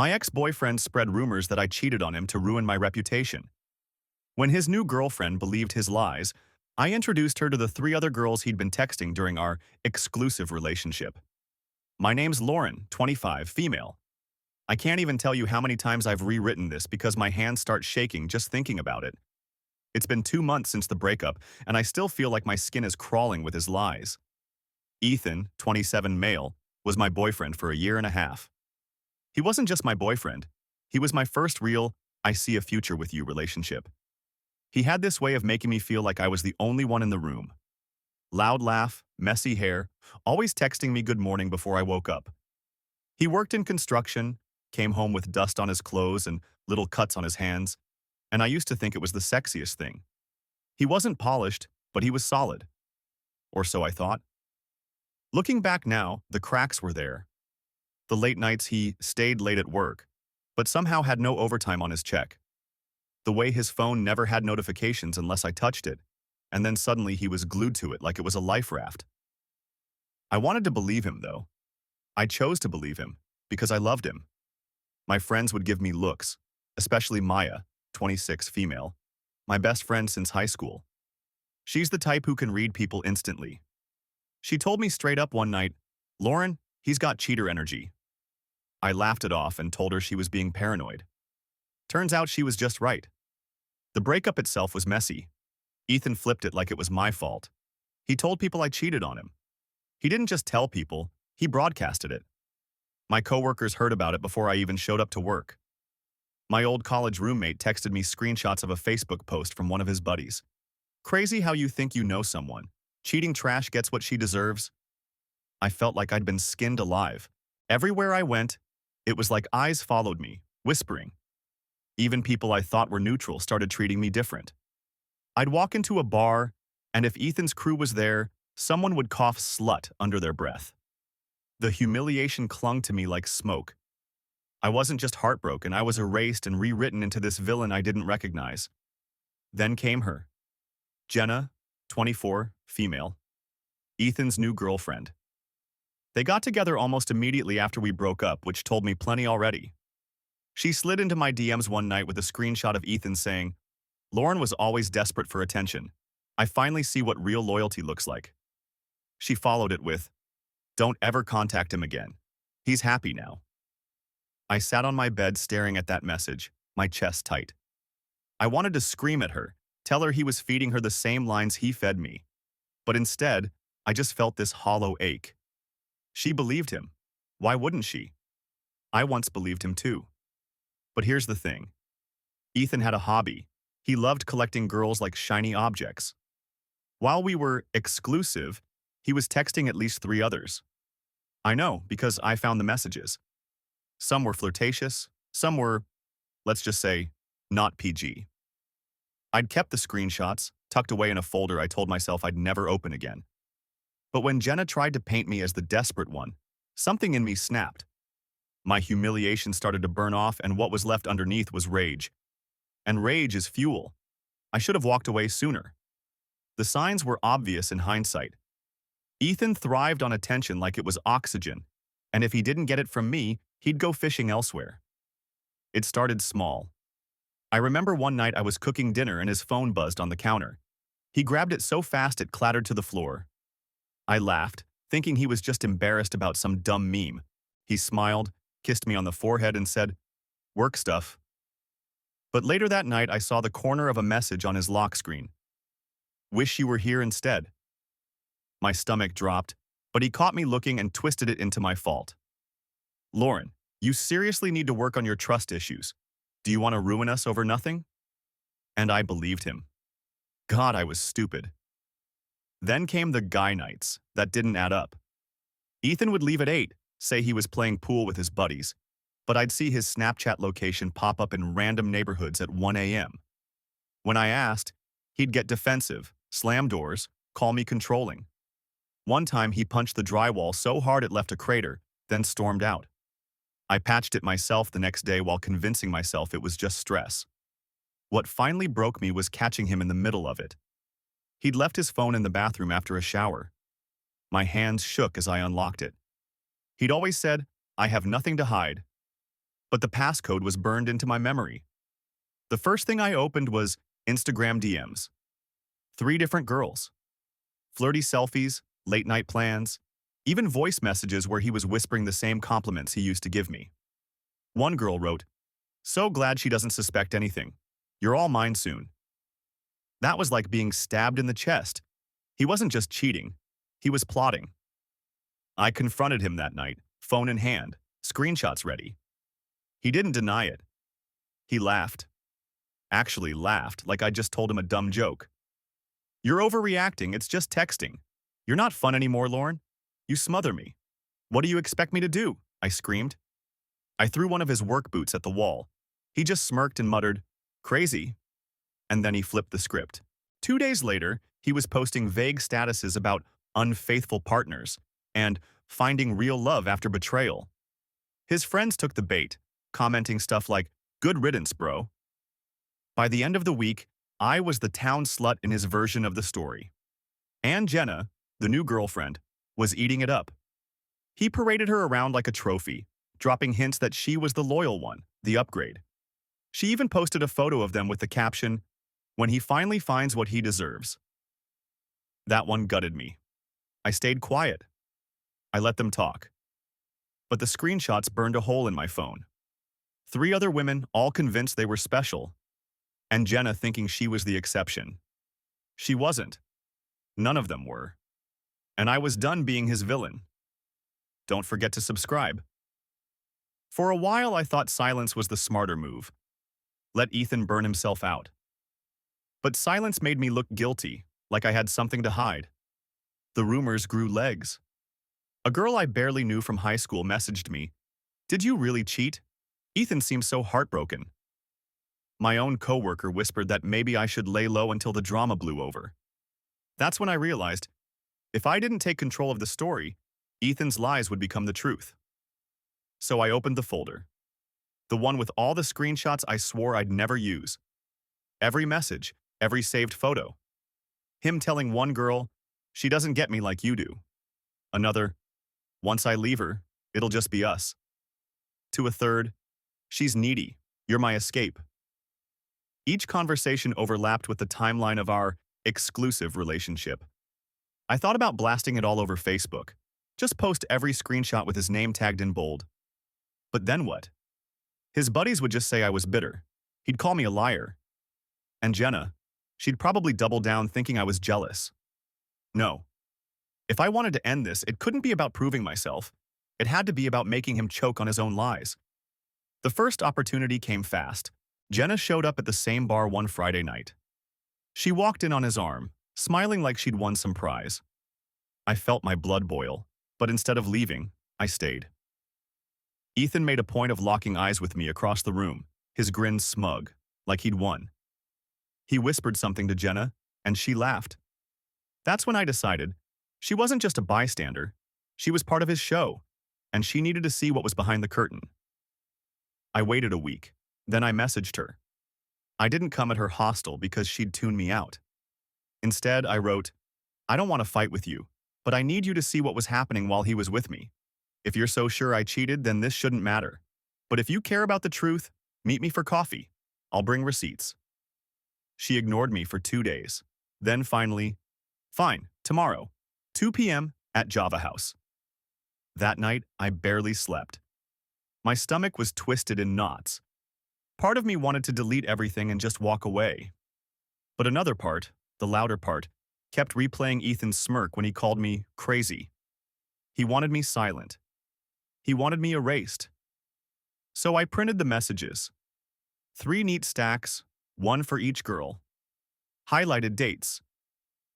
My ex-boyfriend spread rumors that I cheated on him to ruin my reputation. When his new girlfriend believed his lies, I introduced her to the three other girls he'd been texting during our exclusive relationship. My name's Lauren, 25, female. I can't even tell you how many times I've rewritten this because my hands start shaking just thinking about it. It's been 2 months since the breakup, and I still feel like my skin is crawling with his lies. Ethan, 27, male, was my boyfriend for a year and a half. He wasn't just my boyfriend. He was my first real, I see a future with you relationship. He had this way of making me feel like I was the only one in the room. Loud laugh, messy hair, always texting me good morning before I woke up. He worked in construction, came home with dust on his clothes and little cuts on his hands, and I used to think it was the sexiest thing. He wasn't polished, but he was solid. Or so I thought. Looking back now, the cracks were there. The late nights he stayed late at work, but somehow had no overtime on his check. The way his phone never had notifications unless I touched it, and then suddenly he was glued to it like it was a life raft. I wanted to believe him, though. I chose to believe him, because I loved him. My friends would give me looks, especially Maya, 26, female, my best friend since high school. She's the type who can read people instantly. She told me straight up one night, "Lauren, he's got cheater energy." I laughed it off and told her she was being paranoid. Turns out she was just right. The breakup itself was messy. Ethan flipped it like it was my fault. He told people I cheated on him. He didn't just tell people, he broadcasted it. My coworkers heard about it before I even showed up to work. My old college roommate texted me screenshots of a Facebook post from one of his buddies. Crazy how you think you know someone. Cheating trash gets what she deserves. I felt like I'd been skinned alive. Everywhere I went, it was like eyes followed me, whispering. Even people I thought were neutral started treating me different. I'd walk into a bar, and if Ethan's crew was there, someone would cough "slut" under their breath. The humiliation clung to me like smoke. I wasn't just heartbroken, I was erased and rewritten into this villain I didn't recognize. Then came her. Jenna, 24, female. Ethan's new girlfriend. They got together almost immediately after we broke up, which told me plenty already. She slid into my DMs one night with a screenshot of Ethan saying, "Lauren was always desperate for attention. I finally see what real loyalty looks like." She followed it with, "Don't ever contact him again. He's happy now." I sat on my bed staring at that message, my chest tight. I wanted to scream at her, tell her he was feeding her the same lines he fed me. But instead, I just felt this hollow ache. She believed him. Why wouldn't she? I once believed him too. But here's the thing. Ethan had a hobby. He loved collecting girls like shiny objects. While we were exclusive, he was texting at least 3 others. I know, because I found the messages. Some were flirtatious, some were, let's just say, not PG. I'd kept the screenshots, tucked away in a folder I told myself I'd never open again. But when Jenna tried to paint me as the desperate one, something in me snapped. My humiliation started to burn off, and what was left underneath was rage. And rage is fuel. I should have walked away sooner. The signs were obvious in hindsight. Ethan thrived on attention like it was oxygen, and if he didn't get it from me, he'd go fishing elsewhere. It started small. I remember one night I was cooking dinner and his phone buzzed on the counter. He grabbed it so fast it clattered to the floor. I laughed, thinking he was just embarrassed about some dumb meme. He smiled, kissed me on the forehead, and said, "Work stuff." But later that night I saw the corner of a message on his lock screen. "Wish you were here instead." My stomach dropped, but he caught me looking and twisted it into my fault. "Lauren, you seriously need to work on your trust issues. Do you want to ruin us over nothing?" And I believed him. God, I was stupid. Then came the guy nights. That didn't add up. Ethan would leave at 8, say he was playing pool with his buddies, but I'd see his Snapchat location pop up in random neighborhoods at 1 a.m. When I asked, he'd get defensive, slam doors, call me controlling. One time he punched the drywall so hard it left a crater, then stormed out. I patched it myself the next day while convincing myself it was just stress. What finally broke me was catching him in the middle of it. He'd left his phone in the bathroom after a shower. My hands shook as I unlocked it. He'd always said, "I have nothing to hide." but the passcode was burned into my memory. The first thing I opened was Instagram DMs. 3 different girls. Flirty selfies, late-night plans, even voice messages where he was whispering the same compliments he used to give me. One girl wrote, "So glad she doesn't suspect anything. You're all mine soon." That was like being stabbed in the chest. He wasn't just cheating, he was plotting. I confronted him that night, phone in hand, screenshots ready. He didn't deny it. He laughed. Actually laughed like I just told him a dumb joke. "You're overreacting, it's just texting. You're not fun anymore, Lauren. You smother me." "What do you expect me to do?" I screamed. I threw one of his work boots at the wall. He just smirked and muttered, "Crazy." And then he flipped the script. 2 days later, he was posting vague statuses about unfaithful partners and finding real love after betrayal. His friends took the bait, commenting stuff like, "Good riddance, bro." By the end of the week, I was the town slut in his version of the story. And Jenna, the new girlfriend, was eating it up. He paraded her around like a trophy, dropping hints that she was the loyal one, the upgrade. She even posted a photo of them with the caption, "When he finally finds what he deserves." That one gutted me. I stayed quiet. I let them talk. But the screenshots burned a hole in my phone. 3 other women, all convinced they were special, and Jenna thinking she was the exception. She wasn't. None of them were. And I was done being his villain. Don't forget to subscribe. For a while, I thought silence was the smarter move. Let Ethan burn himself out. But silence made me look guilty, like I had something to hide. The rumors grew legs. A girl I barely knew from high school messaged me, "Did you really cheat? Ethan seems so heartbroken." My own coworker whispered that maybe I should lay low until the drama blew over. That's when I realized, if I didn't take control of the story, Ethan's lies would become the truth. So I opened the folder. The one with all the screenshots I swore I'd never use. Every message, every saved photo. Him telling one girl, "She doesn't get me like you do." Another, "Once I leave her, it'll just be us." To a third, "She's needy. You're my escape." Each conversation overlapped with the timeline of our exclusive relationship. I thought about blasting it all over Facebook. Just post every screenshot with his name tagged in bold. But then what? His buddies would just say I was bitter. He'd call me a liar. And Jenna, she'd probably double down thinking I was jealous. No. If I wanted to end this, it couldn't be about proving myself. It had to be about making him choke on his own lies. The first opportunity came fast. Jenna showed up at the same bar one Friday night. She walked in on his arm, smiling like she'd won some prize. I felt my blood boil, but instead of leaving, I stayed. Ethan made a point of locking eyes with me across the room, his grin smug, like he'd won. He whispered something to Jenna, and she laughed. That's when I decided she wasn't just a bystander, she was part of his show, and she needed to see what was behind the curtain. I waited a week, then I messaged her. I didn't come at her hostile because she'd tune me out. Instead, I wrote, "I don't want to fight with you, but I need you to see what was happening while he was with me. If you're so sure I cheated, then this shouldn't matter. But if you care about the truth, meet me for coffee. I'll bring receipts." She ignored me for 2 days. Then finally, "Fine, tomorrow, 2 p.m. at Java House." That night, I barely slept. My stomach was twisted in knots. Part of me wanted to delete everything and just walk away. But another part, the louder part, kept replaying Ethan's smirk when he called me crazy. He wanted me silent. He wanted me erased. So I printed the messages. 3 neat stacks, 1 for each girl. Highlighted dates.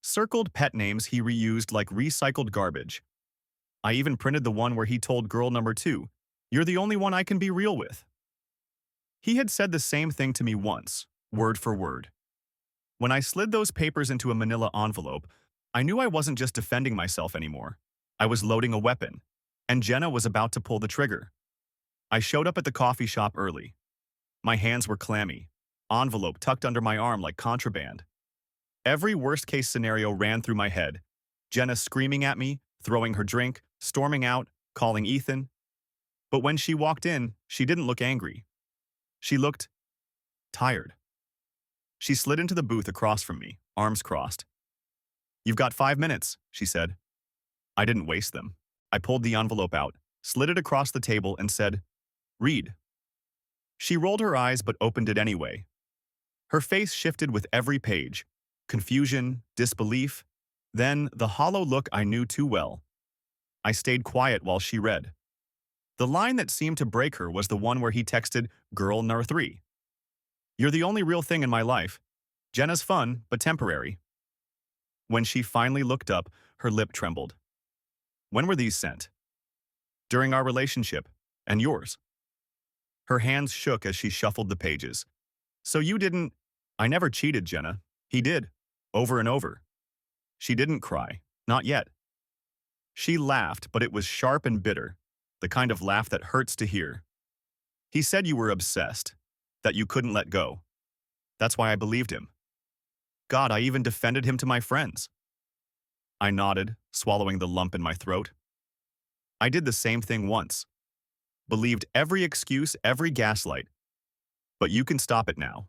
Circled pet names he reused like recycled garbage. I even printed the one where he told girl number 2, "You're the only one I can be real with." He had said the same thing to me once, word for word. When I slid those papers into a manila envelope, I knew I wasn't just defending myself anymore. I was loading a weapon, and Jenna was about to pull the trigger. I showed up at the coffee shop early. My hands were clammy, envelope tucked under my arm like contraband. Every worst-case scenario ran through my head. Jenna screaming at me, throwing her drink, storming out, calling Ethan. But when she walked in, she didn't look angry. She looked tired. She slid into the booth across from me, arms crossed. "You've got 5 minutes," she said. I didn't waste them. I pulled the envelope out, slid it across the table, and said, "Read." She rolled her eyes but opened it anyway. Her face shifted with every page. Confusion, disbelief, then the hollow look I knew too well. I stayed quiet while she read. The line that seemed to break her was the one where he texted girl number 3. "You're the only real thing in my life. Jenna's fun, but temporary." When she finally looked up, her lip trembled. "When were these sent?" "During our relationship. And yours." Her hands shook as she shuffled the pages. "So you didn't—" "I never cheated, Jenna. He did. Over and over." She didn't cry. Not yet. She laughed, but it was sharp and bitter, the kind of laugh that hurts to hear. "He said you were obsessed, that you couldn't let go. That's why I believed him. God, I even defended him to my friends." I nodded, swallowing the lump in my throat. I did the same thing once. Believed every excuse, every gaslight. But you can stop it now.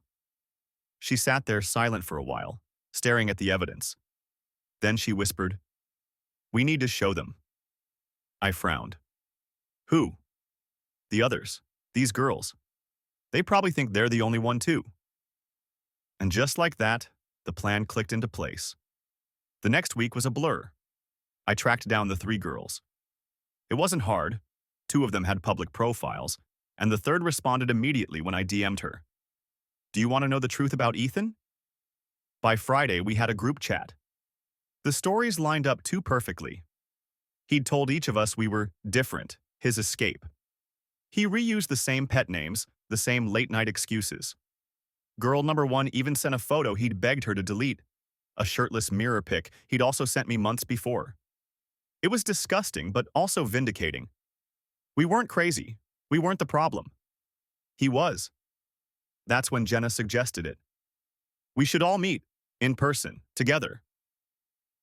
She sat there silent for a while, staring at the evidence. Then she whispered, "We need to show them." I frowned. "Who?" "The others. These girls. They probably think they're the only one too." And just like that, the plan clicked into place. The next week was a blur. I tracked down the 3 girls. It wasn't hard. 2 of them had public profiles, and the third responded immediately when I DM'd her. "Do you want to know the truth about Ethan?" By Friday, we had a group chat. The stories lined up too perfectly. He'd told each of us we were different, his escape. He reused the same pet names, the same late-night excuses. Girl number 1 even sent a photo he'd begged her to delete, a shirtless mirror pic he'd also sent me months before. It was disgusting, but also vindicating. We weren't crazy. We weren't the problem. He was. That's when Jenna suggested it. We should all meet, in person, together.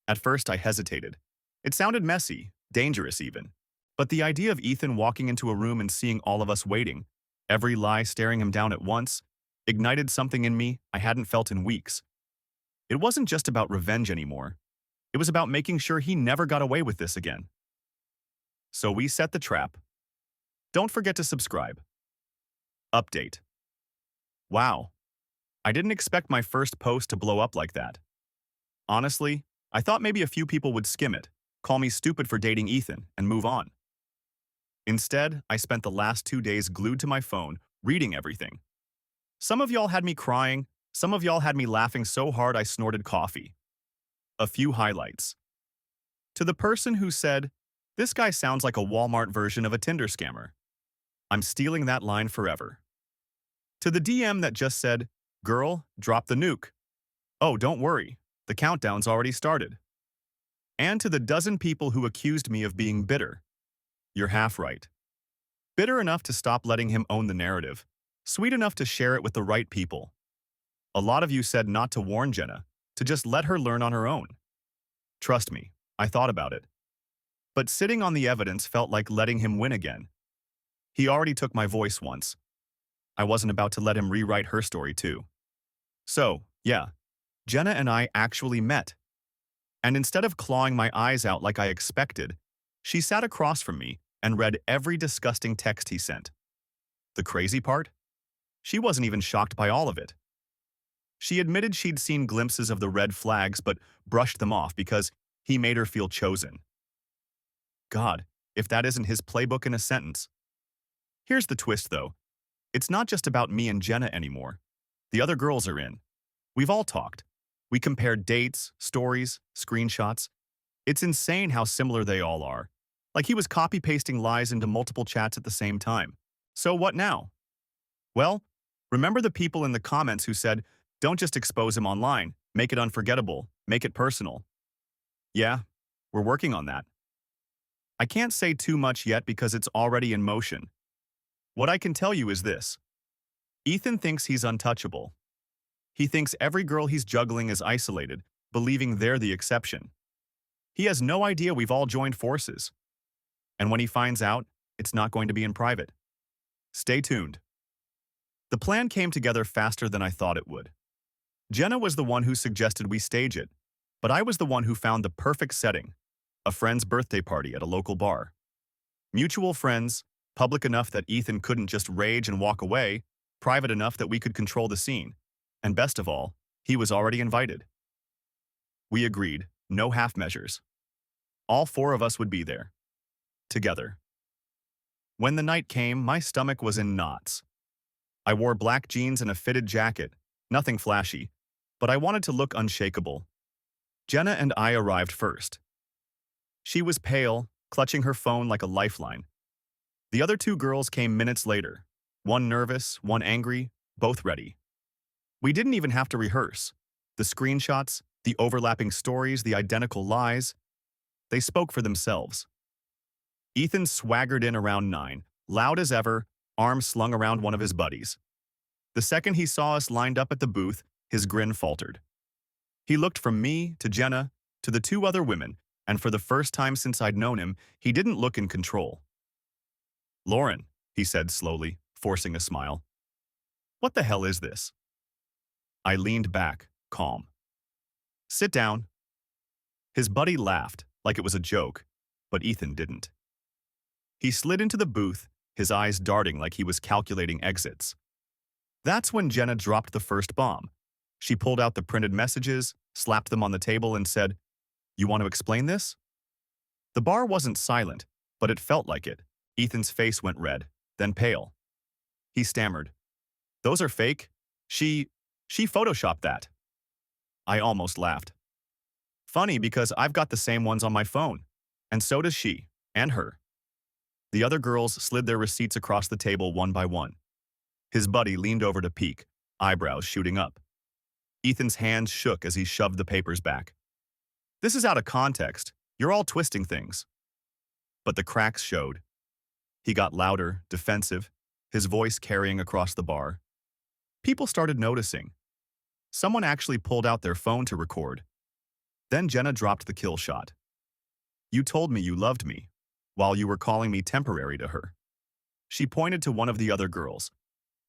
At first, I hesitated. It sounded messy, dangerous even. But the idea of Ethan walking into a room and seeing all of us waiting, every lie staring him down at once, ignited something in me I hadn't felt in weeks. It wasn't just about revenge anymore. It was about making sure he never got away with this again. So we set the trap. Don't forget to subscribe. Update. Wow. I didn't expect my first post to blow up like that. Honestly, I thought maybe a few people would skim it, call me stupid for dating Ethan, and move on. Instead, I spent the last 2 days glued to my phone, reading everything. Some of y'all had me crying, some of y'all had me laughing so hard I snorted coffee. A few highlights. To the person who said, "This guy sounds like a Walmart version of a Tinder scammer," I'm stealing that line forever. To the DM that just said, "Girl, drop the nuke." Oh, don't worry, the countdown's already started. And to the dozen people who accused me of being bitter. You're half right. Bitter enough to stop letting him own the narrative. Sweet enough to share it with the right people. A lot of you said not to warn Jenna, to just let her learn on her own. Trust me, I thought about it. But sitting on the evidence felt like letting him win again. He already took my voice once. I wasn't about to let him rewrite her story too. So, yeah, Jenna and I actually met. And instead of clawing my eyes out like I expected, she sat across from me and read every disgusting text he sent. The crazy part? She wasn't even shocked by all of it. She admitted she'd seen glimpses of the red flags but brushed them off because he made her feel chosen. God, if that isn't his playbook in a sentence. Here's the twist, though. It's not just about me and Jenna anymore. The other girls are in. We've all talked. We compared dates, stories, screenshots. It's insane how similar they all are. Like he was copy-pasting lies into multiple chats at the same time. So what now? Well, remember the people in the comments who said, "Don't just expose him online, make it unforgettable, make it personal." Yeah, we're working on that. I can't say too much yet because it's already in motion. What I can tell you is this. Ethan thinks he's untouchable. He thinks every girl he's juggling is isolated, believing they're the exception. He has no idea we've all joined forces. And when he finds out, It's not going to be in private. Stay tuned. The plan came together faster than I thought it would. Jenna was the one who suggested we stage it, but I was the one who found the perfect setting, a friend's birthday party at a local bar. Mutual friends, public enough that Ethan couldn't just rage and walk away, private enough that we could control the scene. And best of all, he was already invited. We agreed, no half measures. All four of us would be there. Together. When the night came, my stomach was in knots. I wore black jeans and a fitted jacket, nothing flashy, but I wanted to look unshakable. Jenna and I arrived first. She was pale, clutching her phone like a lifeline. The other two girls came minutes later, one nervous, one angry, both ready. We didn't even have to rehearse. The screenshots, the overlapping stories, the identical lies, they spoke for themselves. Ethan swaggered in around 9, loud as ever, arms slung around one of his buddies. The second he saw us lined up at the booth, his grin faltered. He looked from me to Jenna to the two other women, and for the first time since I'd known him, he didn't look in control. "Lauren," he said slowly, forcing a smile. "What the hell is this?" I leaned back, calm. "Sit down." His buddy laughed, like it was a joke, but Ethan didn't. He slid into the booth, his eyes darting like he was calculating exits. That's when Jenna dropped the first bomb. She pulled out the printed messages, slapped them on the table, and said, "You want to explain this?" The bar wasn't silent, but it felt like it. Ethan's face went red, then pale. He stammered, "Those are fake. She photoshopped that." I almost laughed. Funny because I've got the same ones on my phone, and so does she, and her. The other girls slid their receipts across the table one by one. His buddy leaned over to peek, eyebrows shooting up. Ethan's hands shook as he shoved the papers back. "This is out of context. You're all twisting things." But the cracks showed. He got louder, defensive, his voice carrying across the bar. People started noticing. Someone actually pulled out their phone to record. Then Jenna dropped the kill shot. "You told me you loved me, while you were calling me temporary to her." She pointed to one of the other girls,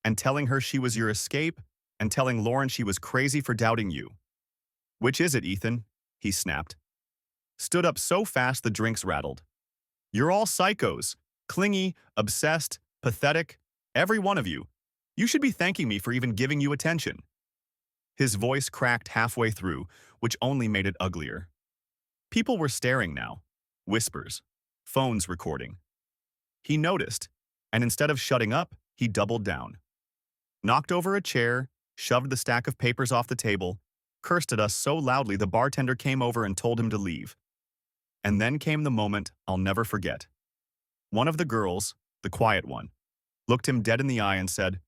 and telling her she was your escape, and telling Lauren she was crazy for doubting you. "Which is it, Ethan?" he snapped. Stood up so fast the drinks rattled. "You're all psychos, clingy, obsessed, pathetic, every one of you. You should be thanking me for even giving you attention." His voice cracked halfway through, which only made it uglier. People were staring now. Whispers. Phones recording. He noticed, and instead of shutting up, he doubled down. Knocked over a chair, shoved the stack of papers off the table, cursed at us so loudly the bartender came over and told him to leave. And then came the moment I'll never forget. One of the girls, the quiet one, looked him dead in the eye and said,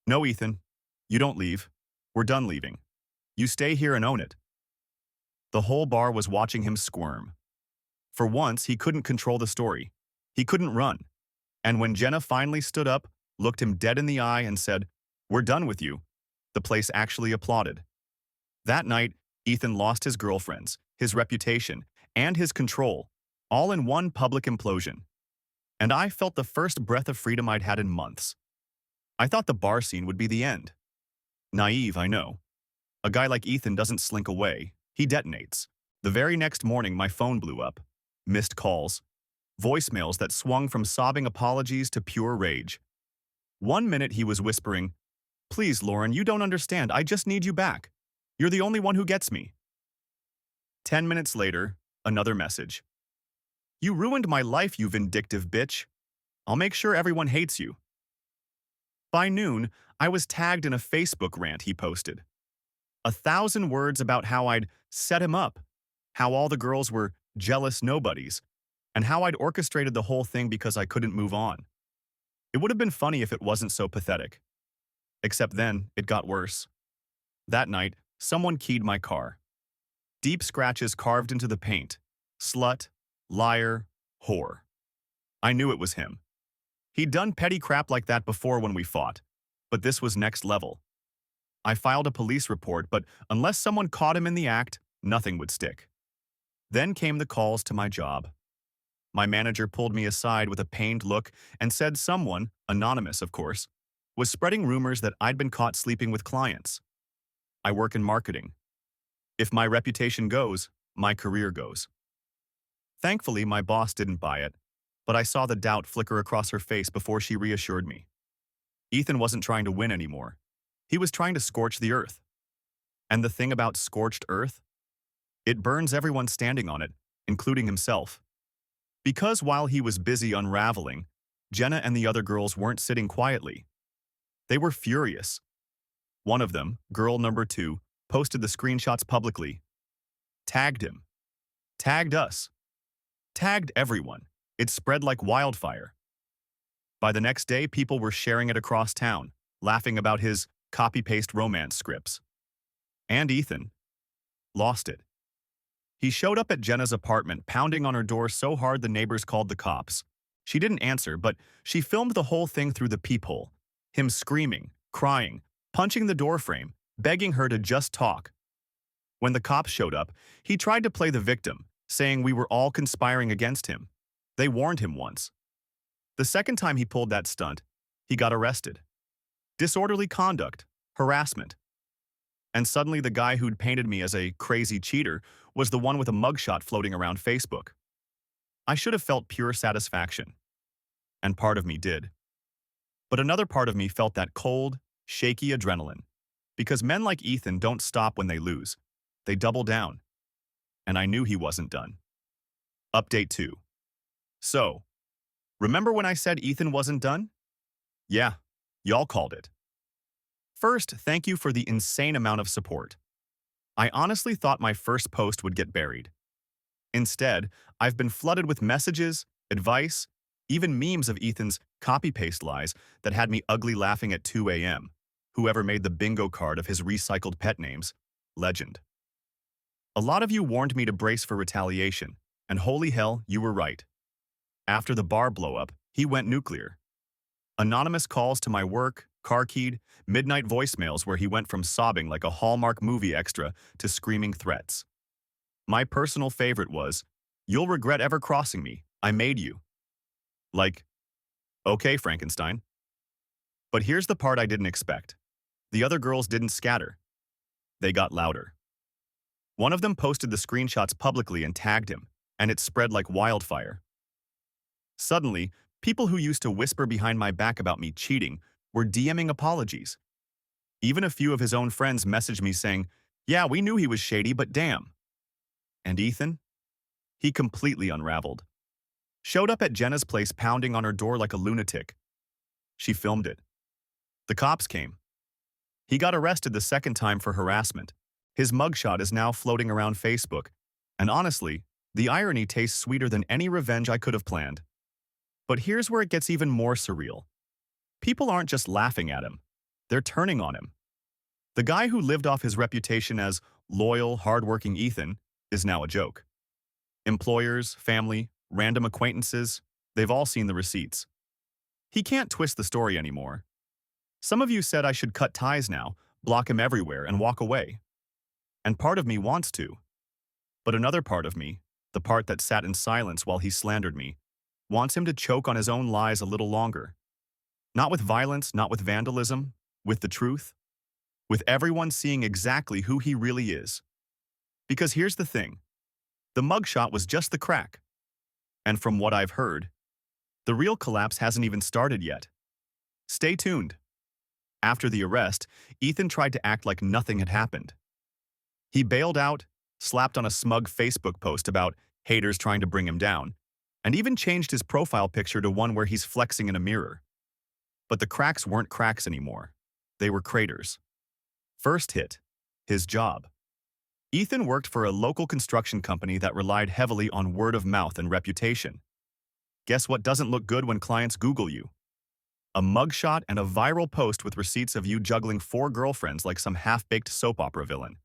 "No, Ethan, you don't leave. We're done leaving. You stay here and own it." The whole bar was watching him squirm. For once, he couldn't control the story. He couldn't run. And when Jenna finally stood up, looked him dead in the eye and said, "We're done with you," the place actually applauded. That night, Ethan lost his girlfriends, his reputation, and his control, all in one public implosion. And I felt the first breath of freedom I'd had in months. I thought the bar scene would be the end. Naive, I know. A guy like Ethan doesn't slink away, he detonates. The very next morning, my phone blew up. Missed calls. Voicemails that swung from sobbing apologies to pure rage. One minute he was whispering, "Please, Lauren, you don't understand. I just need you back. You're the only one who gets me." 10 minutes later, another message. "You ruined my life, you vindictive bitch. I'll make sure everyone hates you." By noon, I was tagged in a Facebook rant he posted. 1,000 words about how I'd set him up, how all the girls were jealous nobodies, and how I'd orchestrated the whole thing because I couldn't move on. It would have been funny if it wasn't so pathetic. Except then, it got worse. That night, someone keyed my car. Deep scratches carved into the paint. Slut, liar, whore. I knew it was him. He'd done petty crap like that before when we fought, but this was next level. I filed a police report, but unless someone caught him in the act, nothing would stick. Then came the calls to my job. My manager pulled me aside with a pained look and said someone, anonymous of course, was spreading rumors that I'd been caught sleeping with clients. I work in marketing. If my reputation goes, my career goes. Thankfully, my boss didn't buy it, but I saw the doubt flicker across her face before she reassured me. Ethan wasn't trying to win anymore. He was trying to scorch the earth. And the thing about scorched earth? It burns everyone standing on it, including himself. Because while he was busy unraveling, Jenna and the other girls weren't sitting quietly. They were furious. One of them, girl number 2, posted the screenshots publicly. Tagged him. Tagged us. Tagged everyone. It spread like wildfire. By the next day, people were sharing it across town, laughing about his copy-paste romance scripts. And Ethan lost it. He showed up at Jenna's apartment, pounding on her door so hard the neighbors called the cops. She didn't answer, but she filmed the whole thing through the peephole. Him screaming, crying, punching the doorframe, begging her to just talk. When the cops showed up, he tried to play the victim, saying we were all conspiring against him. They warned him once. The second time he pulled that stunt, he got arrested. Disorderly conduct, harassment. And suddenly the guy who'd painted me as a crazy cheater was the one with a mugshot floating around Facebook. I should have felt pure satisfaction. And part of me did. But another part of me felt that cold, shaky adrenaline. Because men like Ethan don't stop when they lose. They double down. And I knew he wasn't done. Update 2. So, remember when I said Ethan wasn't done? Yeah, y'all called it. First, thank you for the insane amount of support. I honestly thought my first post would get buried. Instead, I've been flooded with messages, advice, even memes of Ethan's copy-paste lies that had me ugly laughing at 2 a.m. Whoever made the bingo card of his recycled pet names, legend. A lot of you warned me to brace for retaliation, and holy hell, you were right. After the bar blow-up, he went nuclear. Anonymous calls to my work, car-keyed, midnight voicemails where he went from sobbing like a Hallmark movie extra to screaming threats. My personal favorite was, "You'll regret ever crossing me. I made you." Like, okay, Frankenstein. But here's the part I didn't expect. The other girls didn't scatter. They got louder. One of them posted the screenshots publicly and tagged him, and it spread like wildfire. Suddenly, people who used to whisper behind my back about me cheating were DMing apologies. Even a few of his own friends messaged me saying, "Yeah, we knew he was shady, but damn." And Ethan? He completely unraveled. Showed up at Jenna's place pounding on her door like a lunatic. She filmed it. The cops came. He got arrested the second time for harassment. His mugshot is now floating around Facebook. And honestly, the irony tastes sweeter than any revenge I could have planned. But here's where it gets even more surreal. People aren't just laughing at him. They're turning on him. The guy who lived off his reputation as loyal, hardworking Ethan is now a joke. Employers, family, random acquaintances, they've all seen the receipts. He can't twist the story anymore. Some of you said I should cut ties now, block him everywhere, and walk away. And part of me wants to. But another part of me, the part that sat in silence while he slandered me, wants him to choke on his own lies a little longer. Not with violence, not with vandalism, with the truth. With everyone seeing exactly who he really is. Because here's the thing. The mugshot was just the crack. And from what I've heard, the real collapse hasn't even started yet. Stay tuned. After the arrest, Ethan tried to act like nothing had happened. He bailed out, slapped on a smug Facebook post about haters trying to bring him down, and even changed his profile picture to one where he's flexing in a mirror. But the cracks weren't cracks anymore. They were craters. First hit, his job. Ethan worked for a local construction company that relied heavily on word of mouth and reputation. Guess what doesn't look good when clients Google you? A mugshot and a viral post with receipts of you juggling 4 girlfriends like some half-baked soap opera villain.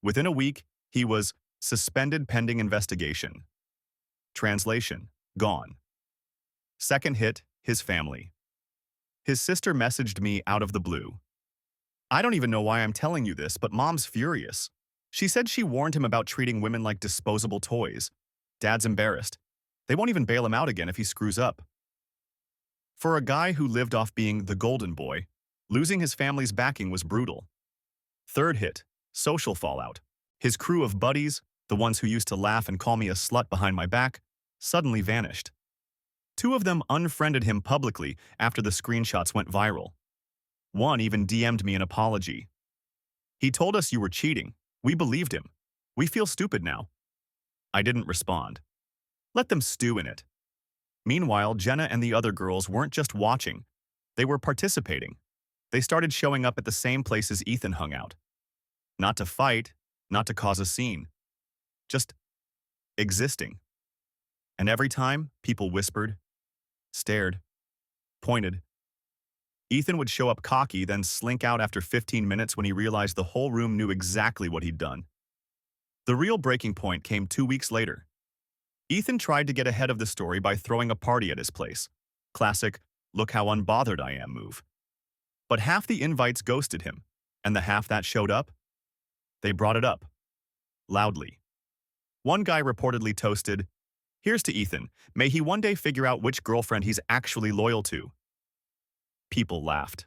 Within a week, he was suspended pending investigation. Translation, gone. Second hit, his family. His sister messaged me out of the blue. I don't even know why I'm telling you this, but Mom's furious. She said she warned him about treating women like disposable toys. Dad's embarrassed. They won't even bail him out again if he screws up. For a guy who lived off being the golden boy, losing his family's backing was brutal. Third hit, social fallout. His crew of buddies, the ones who used to laugh and call me a slut behind my back, suddenly vanished. Two of them unfriended him publicly after the screenshots went viral. One even DM'd me an apology. He told us you were cheating. We believed him. We feel stupid now. I didn't respond. Let them stew in it. Meanwhile, Jenna and the other girls weren't just watching. They were participating. They started showing up at the same places Ethan hung out. Not to fight, not to cause a scene. Just existing. And every time, people whispered, stared, pointed. Ethan would show up cocky, then slink out after 15 minutes when he realized the whole room knew exactly what he'd done. The real breaking point came 2 weeks later. Ethan tried to get ahead of the story by throwing a party at his place. Classic, look how unbothered I am move. But half the invites ghosted him, and the half that showed up, they brought it up. Loudly. One guy reportedly toasted, "Here's to Ethan. May he one day figure out which girlfriend he's actually loyal to." People laughed.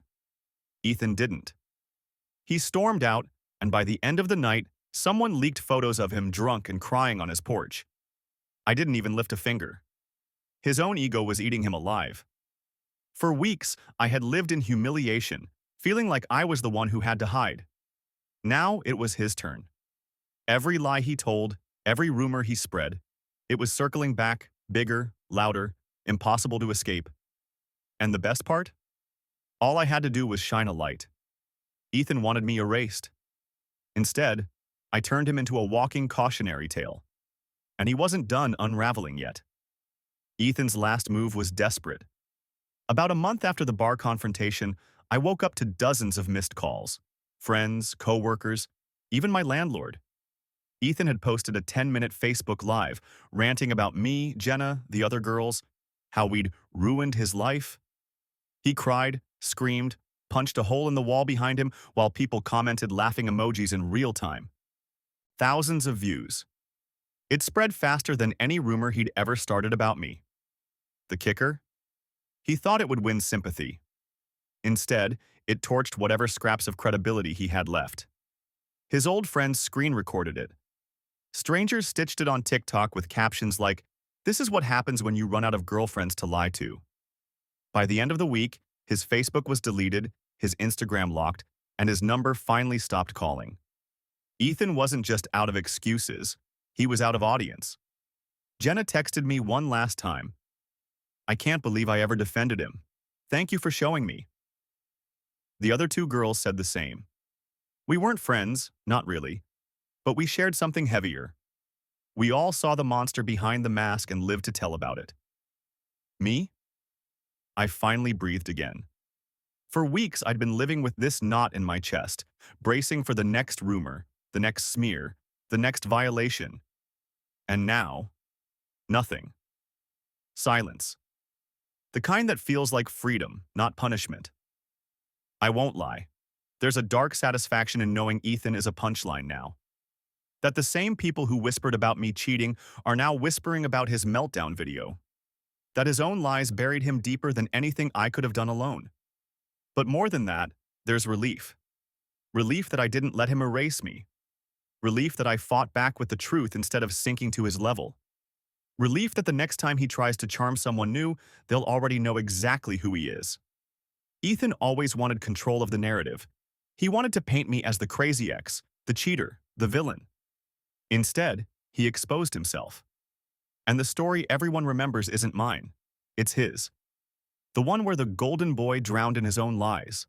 Ethan didn't. He stormed out, and by the end of the night, someone leaked photos of him drunk and crying on his porch. I didn't even lift a finger. His own ego was eating him alive. For weeks, I had lived in humiliation, feeling like I was the one who had to hide. Now it was his turn. Every lie he told, every rumor he spread, it was circling back, bigger, louder, impossible to escape. And the best part? All I had to do was shine a light. Ethan wanted me erased. Instead, I turned him into a walking cautionary tale. And he wasn't done unraveling yet. Ethan's last move was desperate. About a month after the bar confrontation, I woke up to dozens of missed calls. Friends, co-workers, even my landlord. Ethan had posted a 10-minute Facebook Live, ranting about me, Jenna, the other girls, how we'd ruined his life. He cried, screamed, punched a hole in the wall behind him while people commented laughing emojis in real time. Thousands of views. It spread faster than any rumor he'd ever started about me. The kicker? He thought it would win sympathy. Instead, it torched whatever scraps of credibility he had left. His old friends screen-recorded it. Strangers stitched it on TikTok with captions like, "This is what happens when you run out of girlfriends to lie to." By the end of the week, his Facebook was deleted, his Instagram locked, and his number finally stopped calling. Ethan wasn't just out of excuses, he was out of audience. Jenna texted me one last time. "I can't believe I ever defended him. Thank you for showing me." The other two girls said the same. We weren't friends, not really, but we shared something heavier. We all saw the monster behind the mask and lived to tell about it. Me? I finally breathed again. For weeks, I'd been living with this knot in my chest, bracing for the next rumor, the next smear, the next violation. And now, nothing. Silence. The kind that feels like freedom, not punishment. I won't lie. There's a dark satisfaction in knowing Ethan is a punchline now. That the same people who whispered about me cheating are now whispering about his meltdown video. That his own lies buried him deeper than anything I could have done alone. But more than that, there's relief. Relief that I didn't let him erase me. Relief that I fought back with the truth instead of sinking to his level. Relief that the next time he tries to charm someone new, they'll already know exactly who he is. Ethan always wanted control of the narrative. He wanted to paint me as the crazy ex, the cheater, the villain. Instead, he exposed himself. And the story everyone remembers isn't mine. It's his. The one where the golden boy drowned in his own lies.